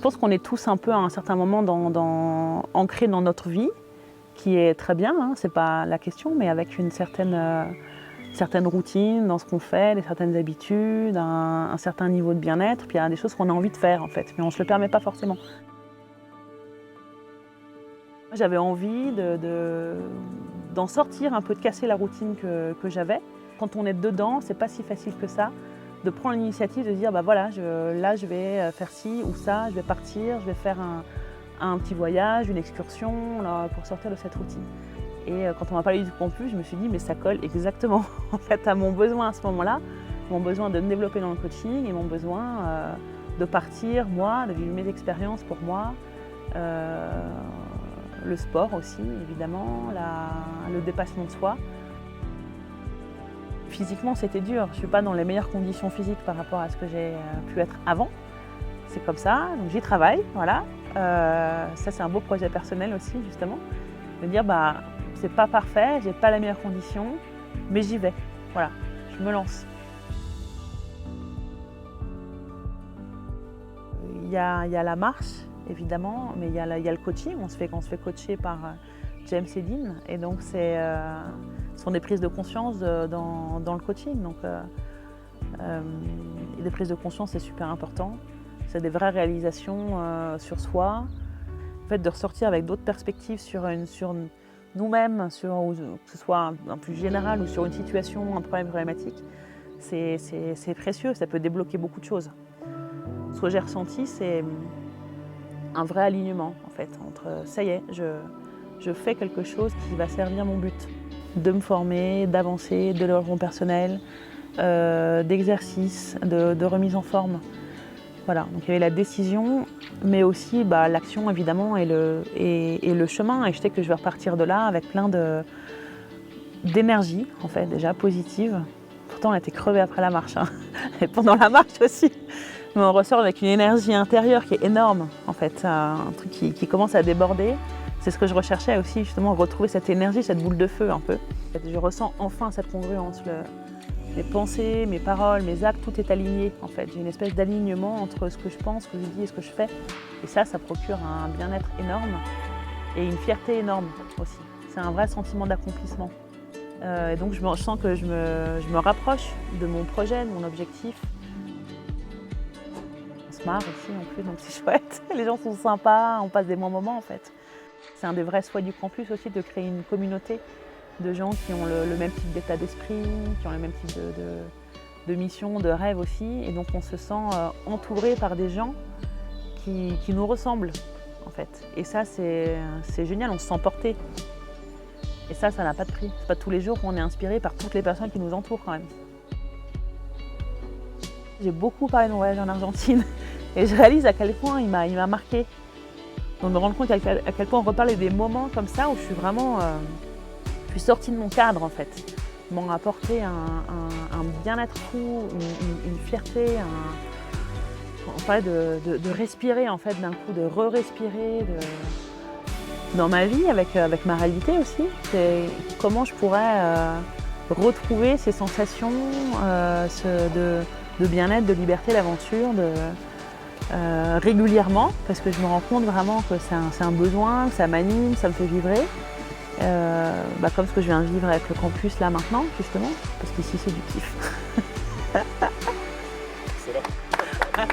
Je pense qu'on est tous un peu à un certain moment ancrés dans notre vie, qui est très bien, hein, c'est pas la question, mais avec une certaine routine dans ce qu'on fait, certaines habitudes, un certain niveau de bien-être, puis il y a des choses qu'on a envie de faire en fait, mais on ne se le permet pas forcément. J'avais envie d'en sortir un peu, de casser la routine que j'avais. Quand on est dedans, c'est pas si facile que ça, de prendre l'initiative de dire bah voilà, là je vais faire ci ou ça, je vais partir, je vais faire un petit voyage, une excursion là, pour sortir de cette routine. Et quand on m'a parlé du campus, je me suis dit mais ça colle exactement en fait à mon besoin à ce moment-là, mon besoin de me développer dans le coaching et mon besoin de partir, moi, de vivre mes expériences pour moi. Le sport aussi, évidemment, le dépassement de soi. Physiquement, c'était dur. Je ne suis pas dans les meilleures conditions physiques par rapport à ce que j'ai pu être avant. C'est comme ça, donc j'y travaille, voilà. Ça, c'est un beau projet personnel aussi, justement. De dire, bah, c'est pas parfait, j'ai pas les meilleures conditions, mais j'y vais. Voilà, je me lance. Il y a la marche, évidemment, mais il y a le coaching. On se fait coacher par James et Dean, et donc ce sont des prises de conscience dans le coaching. Donc, des prises de conscience, c'est super important. C'est des vraies réalisations sur soi. Le fait de ressortir avec d'autres perspectives sur nous-mêmes, que ce soit un plus général ou sur une situation, un problème, problématique, c'est précieux, ça peut débloquer beaucoup de choses. Ce que j'ai ressenti, c'est un vrai alignement en fait, entre ça y est, je fais quelque chose qui va servir mon but, de me former, d'avancer, de développement personnel, d'exercice, de remise en forme. Voilà, donc il y avait la décision, mais aussi l'action évidemment et le chemin. Et je sais que je vais repartir de là avec plein d'énergie, en fait, déjà positive. Pourtant, on était crevés après la marche, hein. Et pendant la marche aussi. Mais on ressort avec une énergie intérieure qui est énorme, en fait, un truc qui commence à déborder. C'est ce que je recherchais aussi, justement, retrouver cette énergie, cette boule de feu un peu. Je ressens enfin cette congruence. Mes pensées, mes paroles, mes actes, tout est aligné en fait. J'ai une espèce d'alignement entre ce que je pense, ce que je dis et ce que je fais. Et ça procure un bien-être énorme et une fierté énorme aussi. C'est un vrai sentiment d'accomplissement. Et donc je sens que je me rapproche de mon projet, de mon objectif. On se marre aussi en plus, donc c'est chouette. Les gens sont sympas, on passe des bons moments en fait. C'est un des vrais souhaits du campus aussi, de créer une communauté de gens qui ont le même type d'état d'esprit, qui ont le même type de mission, de rêve aussi. Et donc on se sent entouré par des gens qui nous ressemblent en fait. Et ça c'est génial, on se sent porté. Et ça n'a pas de prix. C'est pas tous les jours qu'on est inspiré par toutes les personnes qui nous entourent quand même. J'ai beaucoup parlé de mon voyage en Argentine et je réalise à quel point il m'a marqué. Donc me rendre compte à quel point on reparle des moments comme ça où je suis vraiment... Je suis sortie de mon cadre en fait. Ils m'ont apporté un bien-être fou, une fierté, on parlait de respirer en fait d'un coup, de re-respirer dans ma vie avec ma réalité aussi. C'est comment je pourrais retrouver ces sensations de bien-être, de liberté, d'aventure, régulièrement, parce que je me rends compte vraiment que c'est un besoin, que ça m'anime, ça me fait vibrer. Comme ce que je viens de vivre avec le campus là maintenant, justement, parce qu'ici c'est du kiff. Excellent.